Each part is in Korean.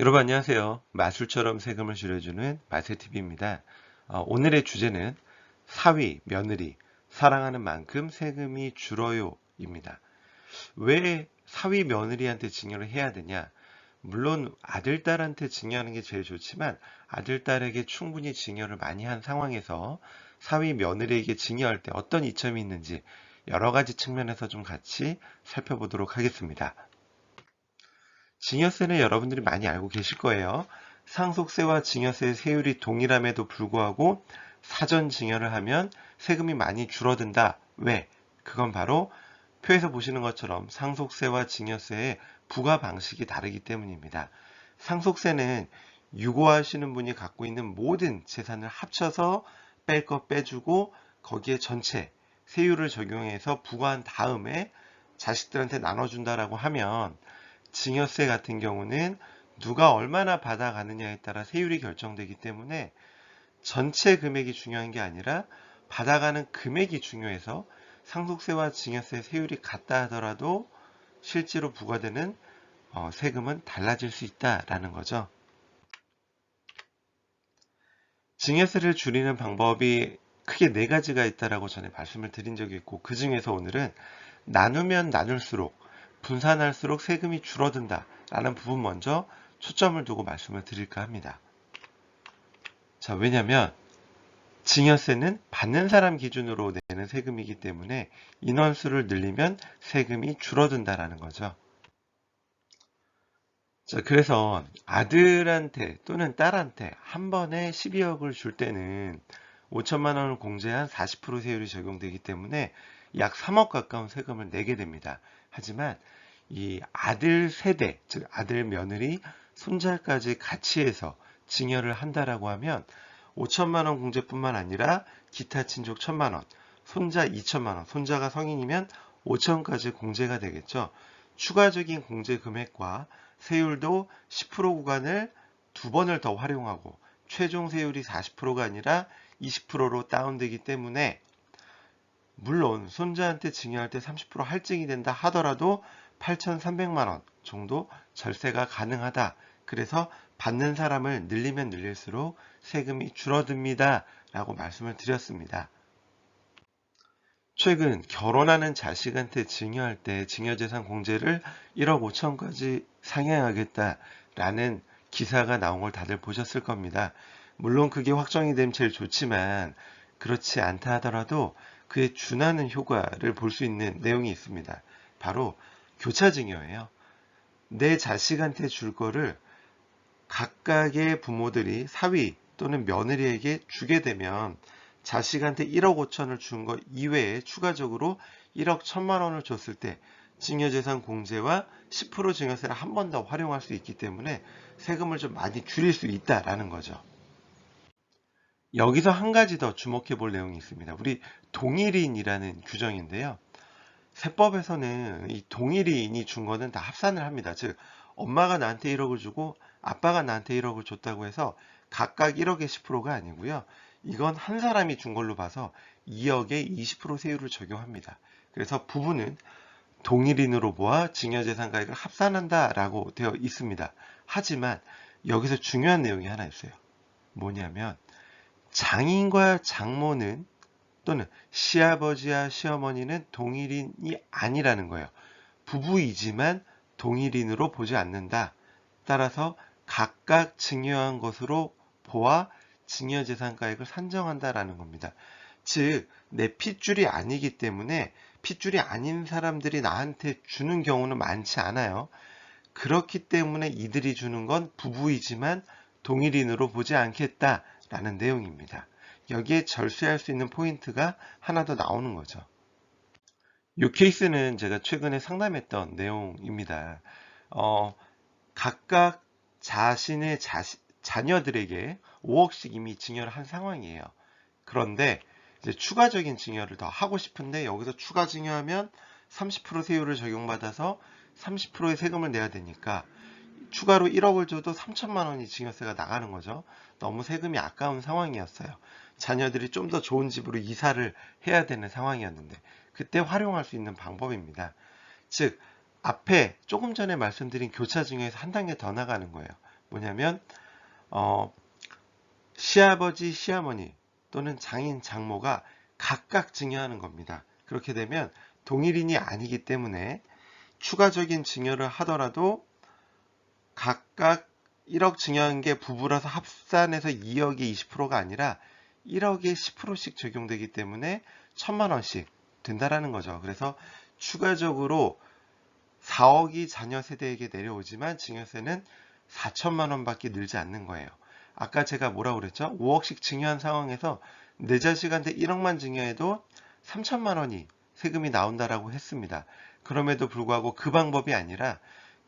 여러분 안녕하세요. 마술처럼 세금을 줄여주는 마세TV입니다. 오늘의 주제는 사위, 며느리, 사랑하는 만큼 세금이 줄어요 입니다. 왜 사위, 며느리한테 증여를 해야 되냐? 물론 아들, 딸한테 증여하는 게 제일 좋지만 아들, 딸에게 충분히 증여를 많이 한 상황에서 사위, 며느리에게 증여할 때 어떤 이점이 있는지 여러 가지 측면에서 좀 같이 살펴보도록 하겠습니다. 증여세는 여러분들이 많이 알고 계실 거예요. 상속세와 증여세의 세율이 동일함에도 불구하고 사전 증여를 하면 세금이 많이 줄어든다. 왜? 그건 바로 표에서 보시는 것처럼 상속세와 증여세의 부과 방식이 다르기 때문입니다. 상속세는 유고하시는 분이 갖고 있는 모든 재산을 합쳐서 뺄 거 빼주고 거기에 전체 세율을 적용해서 부과한 다음에 자식들한테 나눠준다라고 하면, 증여세 같은 경우는 누가 얼마나 받아가느냐에 따라 세율이 결정되기 때문에 전체 금액이 중요한 게 아니라 받아가는 금액이 중요해서 상속세와 증여세 세율이 같다 하더라도 실제로 부과되는 세금은 달라질 수 있다라는 거죠. 증여세를 줄이는 방법이 크게 네 가지가 있다라고 전에 말씀을 드린 적이 있고, 그 중에서 오늘은 나누면 나눌수록 분산할수록 세금이 줄어든다 라는 부분 먼저 초점을 두고 말씀을 드릴까 합니다. 자, 왜냐면 증여세는 받는 사람 기준으로 내는 세금이기 때문에 인원수를 늘리면 세금이 줄어든다라는 거죠. 자, 그래서 아들한테 또는 딸한테 한 번에 12억을 줄 때는 5천만 원을 공제한 40% 세율이 적용되기 때문에 약 3억 가까운 세금을 내게 됩니다. 하지만 이 아들 세대, 즉 아들, 며느리, 손자까지 같이 해서 증여를 한다라고 하면 5천만 원 공제뿐만 아니라 기타 친족 1천만 원, 손자 2천만 원, 손자가 성인이면 5천까지 공제가 되겠죠. 추가적인 공제 금액과 세율도 10% 구간을 두 번을 더 활용하고 최종 세율이 40%가 아니라 20%로 다운되기 때문에, 물론 손자한테 증여할 때 30% 할증이 된다 하더라도 8,300만 원 정도 절세가 가능하다. 그래서 받는 사람을 늘리면 늘릴수록 세금이 줄어듭니다 라고 말씀을 드렸습니다. 최근 결혼하는 자식한테 증여할 때 증여재산 공제를 1억 5천까지 상향하겠다라는 기사가 나온 걸 다들 보셨을 겁니다. 물론 그게 확정이 되면 제일 좋지만 그렇지 않다 하더라도 그에 준하는 효과를 볼 수 있는 내용이 있습니다. 바로 교차증여예요. 내 자식한테 줄 거를 각각의 부모들이 사위 또는 며느리에게 주게 되면 자식한테 1억 5천을 준 거 이외에 추가적으로 1억 1천만 원을 줬을 때 증여재산 공제와 10% 증여세를 한 번 더 활용할 수 있기 때문에 세금을 좀 많이 줄일 수 있다라는 거죠. 여기서 한 가지 더 주목해 볼 내용이 있습니다. 우리 동일인이라는 규정인데요. 세법에서는 이 동일인이 준 거는 다 합산을 합니다. 즉 엄마가 나한테 1억을 주고 아빠가 나한테 1억을 줬다고 해서 각각 1억의 10%가 아니고요. 이건 한 사람이 준 걸로 봐서 2억의 20% 세율을 적용합니다. 그래서 부부는 동일인으로 보아 증여재산가액을 합산한다라고 되어 있습니다. 하지만 여기서 중요한 내용이 하나 있어요. 뭐냐면 장인과 장모는 또는 시아버지와 시어머니는 동일인이 아니라는 거예요. 부부이지만 동일인으로 보지 않는다. 따라서 각각 증여한 것으로 보아 증여재산가액을 산정한다라는 겁니다. 즉, 내 핏줄이 아니기 때문에 핏줄이 아닌 사람들이 나한테 주는 경우는 많지 않아요. 그렇기 때문에 이들이 주는 건 부부이지만 동일인으로 보지 않겠다라는 내용입니다. 여기에 절세할 수 있는 포인트가 하나 더 나오는 거죠. 이 케이스는 제가 최근에 상담했던 내용입니다. 각각 자신의 자녀들에게 5억씩 이미 증여를 한 상황이에요. 그런데 이제 추가적인 증여를 더 하고 싶은데 여기서 추가 증여하면 30% 세율을 적용받아서 30%의 세금을 내야 되니까 추가로 1억을 줘도 3천만 원이 증여세가 나가는 거죠. 너무 세금이 아까운 상황이었어요. 자녀들이 좀 더 좋은 집으로 이사를 해야 되는 상황이었는데 그때 활용할 수 있는 방법입니다. 즉 앞에 조금 전에 말씀드린 교차 증여에서 한 단계 더 나가는 거예요. 뭐냐면 시아버지, 시어머니 또는 장인, 장모가 각각 증여하는 겁니다. 그렇게 되면 동일인이 아니기 때문에 추가적인 증여를 하더라도 각각 1억 증여한 게 부부라서 합산해서 2억의 20%가 아니라 1억에 10%씩 적용되기 때문에 1,000만 원씩 된다라는 거죠. 그래서 추가적으로 4억이 자녀 세대에게 내려오지만 증여세는 4천만 원밖에 늘지 않는 거예요. 아까 제가 뭐라고 그랬죠? 5억씩 증여한 상황에서 내 자식한테 1억만 증여해도 3천만 원이 세금이 나온다라고 했습니다. 그럼에도 불구하고 그 방법이 아니라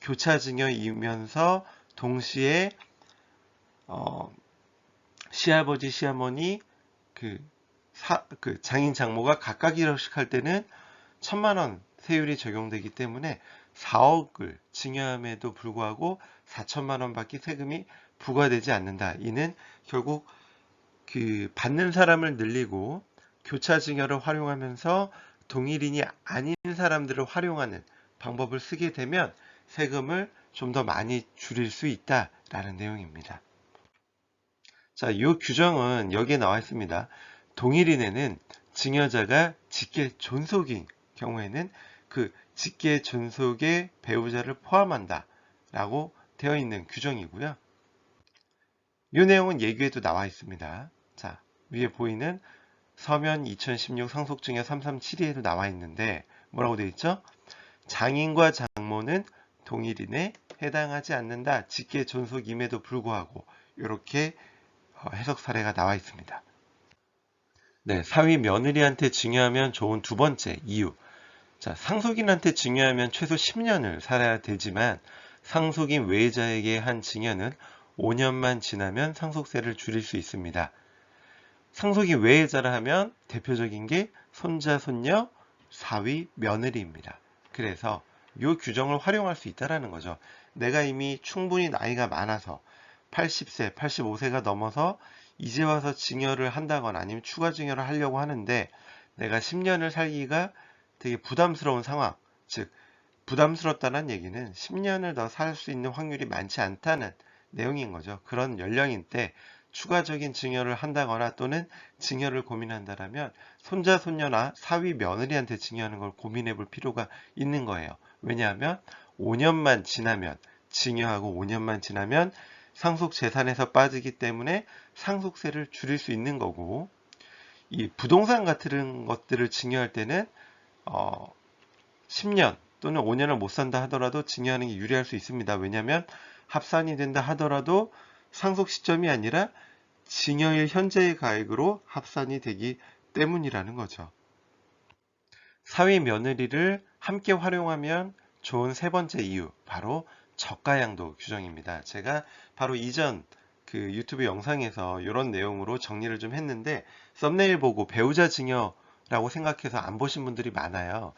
교차 증여이면서 동시에 시아버지, 시어머니 그 장인, 장모가 각각 1억씩 할 때는 1,000만 원 세율이 적용되기 때문에 4억을 증여함에도 불구하고 4천만 원밖에 세금이 부과되지 않는다. 이는 결국 그 받는 사람을 늘리고 교차 증여를 활용하면서 동일인이 아닌 사람들을 활용하는 방법을 쓰게 되면 세금을 좀 더 많이 줄일 수 있다라는 내용입니다. 자, 이 규정은 여기에 나와 있습니다. 동일인에는 증여자가 직계 존속인 경우에는 그 직계 존속의 배우자를 포함한다 라고 되어 있는 규정이고요. 이 내용은 예규에도 나와 있습니다. 자, 위에 보이는 서면 2016 상속증여 337호에도 나와 있는데 뭐라고 되어 있죠? 장인과 장모는 동일인에 해당하지 않는다. 직계 존속임에도 불구하고 이렇게 해석 사례가 나와 있습니다. 네, 사위 며느리한테 증여하면 좋은 두 번째 이유. 자, 상속인한테 증여하면 최소 10년을 살아야 되지만 상속인 외자에게 한 증여는 5년만 지나면 상속세를 줄일 수 있습니다. 상속인 외자라 하면 대표적인 게 손자, 손녀, 사위, 며느리입니다. 그래서 이 규정을 활용할 수 있다는 거죠. 내가 이미 충분히 나이가 많아서 80세, 85세가 넘어서 이제 와서 증여를 한다거나 아니면 추가 증여를 하려고 하는데 내가 10년을 살기가 되게 부담스러운 상황, 즉 부담스럽다는 얘기는 10년을 더 살 수 있는 확률이 많지 않다는 내용인 거죠. 그런 연령인 때 추가적인 증여를 한다거나 또는 증여를 고민한다면 손자, 손녀나 사위, 며느리한테 증여하는 걸 고민해 볼 필요가 있는 거예요. 왜냐하면 5년만 지나면 증여하고 5년만 지나면 상속 재산에서 빠지기 때문에 상속세를 줄일 수 있는 거고 이 부동산 같은 것들을 증여할 때는 10년 또는 5년을 못 산다 하더라도 증여하는 게 유리할 수 있습니다. 왜냐하면 합산이 된다 하더라도 상속 시점이 아니라 증여일 현재의 가액으로 합산이 되기 때문이라는 거죠. 사위 며느리를 함께 활용하면 좋은 세 번째 이유, 바로 저가양도 규정입니다. 제가 바로 이전 그 유튜브 영상에서 이런 내용으로 정리를 좀 했는데 썸네일 보고 배우자 증여라고 생각해서 안 보신 분들이 많아요.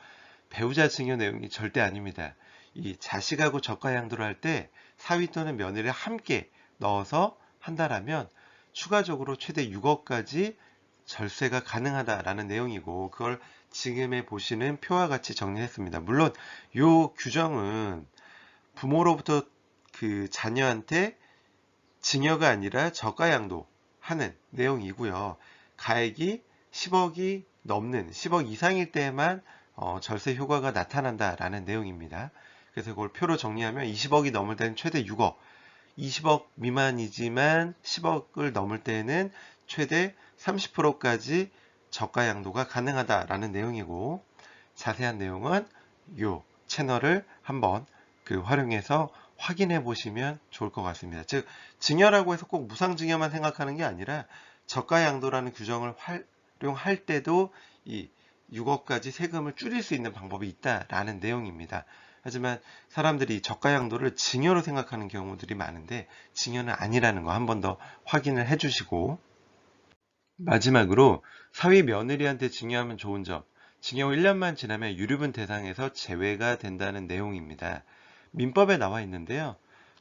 배우자 증여 내용이 절대 아닙니다. 이 자식하고 저가양도를 할 때 사위 또는 며느리를 함께 넣어서 한다라면 추가적으로 최대 6억까지 절세가 가능하다라는 내용이고 그걸 지금에 보시는 표와 같이 정리했습니다. 물론 이 규정은 부모로부터 그 자녀한테 증여가 아니라 저가양도 하는 내용이고요. 가액이 10억이 넘는 10억 이상일 때에만 절세 효과가 나타난다라는 내용입니다. 그래서 그걸 표로 정리하면 20억이 넘을 때는 최대 6억, 20억 미만이지만 10억을 넘을 때는 최대 30%까지 저가양도가 가능하다라는 내용이고 자세한 내용은 이 채널을 한번 활용해서 확인해 보시면 좋을 것 같습니다. 즉 증여라고 해서 꼭 무상증여만 생각하는 게 아니라 저가양도라는 규정을 활용할 때도 이 6억까지 세금을 줄일 수 있는 방법이 있다라는 내용입니다. 하지만 사람들이 저가양도를 증여로 생각하는 경우들이 많은데 증여는 아니라는 거 한 번 더 확인을 해주시고 마지막으로 사위 며느리한테 증여하면 좋은 점, 증여 후 1년만 지나면 유류분 대상에서 제외가 된다는 내용입니다. 민법에 나와 있는데요.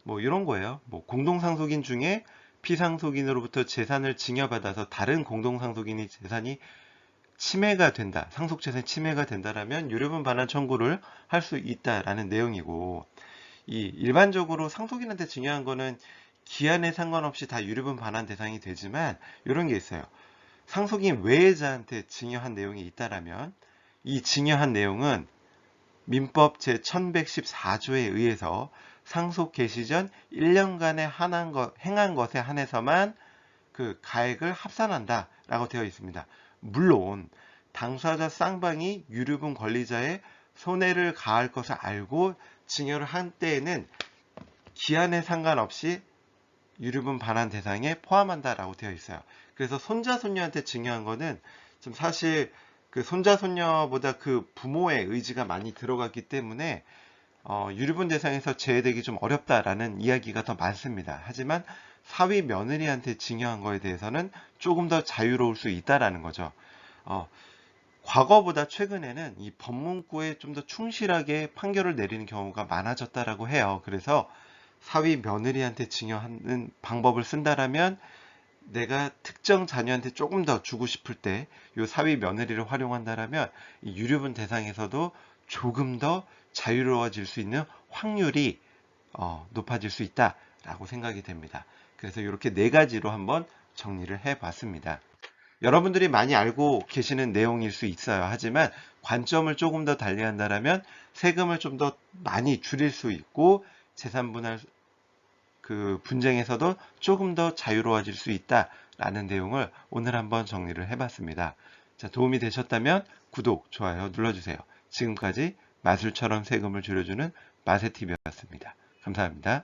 뭐 이런 거예요. 뭐 공동상속인 중에 피상속인으로부터 재산을 증여받아서 다른 공동상속인의 재산이 침해가 된다. 상속재산 침해가 된다라면 유류분 반환 청구를 할 수 있다라는 내용이고 이 일반적으로 상속인한테 증여한 거는 기한에 상관없이 다 유류분 반환 대상이 되지만 이런 게 있어요. 상속인 외자한테 증여한 내용이 있다라면 이 증여한 내용은 민법 제1114조에 의해서 상속 개시 전 1년간의 행한 것에 한해서만 그 가액을 합산한다라고 되어 있습니다. 물론 당사자 쌍방이 유류분 권리자의 손해를 가할 것을 알고 증여를 한 때에는 기한에 상관없이 유류분 반환 대상에 포함한다라고 되어 있어요. 그래서 손자 손녀한테 증여한 거는 좀 사실 그 손자 손녀보다 그 부모의 의지가 많이 들어갔기 때문에 유류분 대상에서 제외되기 좀 어렵다라는 이야기가 더 많습니다. 하지만 사위 며느리한테 증여한 거에 대해서는 조금 더 자유로울 수 있다라는 거죠. 과거보다 최근에는 이 법문구에 좀 더 충실하게 판결을 내리는 경우가 많아졌다라고 해요. 그래서 사위 며느리한테 증여하는 방법을 쓴다라면 내가 특정 자녀한테 조금 더 주고 싶을 때 이 사위 며느리를 활용한다라면 이 유류분 대상에서도 조금 더 자유로워질 수 있는 확률이 높아질 수 있다라고 생각이 됩니다. 그래서 이렇게 네 가지로 한번 정리를 해봤습니다. 여러분들이 많이 알고 계시는 내용일 수 있어요. 하지만 관점을 조금 더 달리한다라면 세금을 좀 더 많이 줄일 수 있고 재산분할 그 분쟁에서도 조금 더 자유로워질 수 있다라는 내용을 오늘 한번 정리를 해봤습니다. 자, 도움이 되셨다면 구독, 좋아요 눌러주세요. 지금까지 마술처럼 세금을 줄여주는 마세TV였습니다. 감사합니다.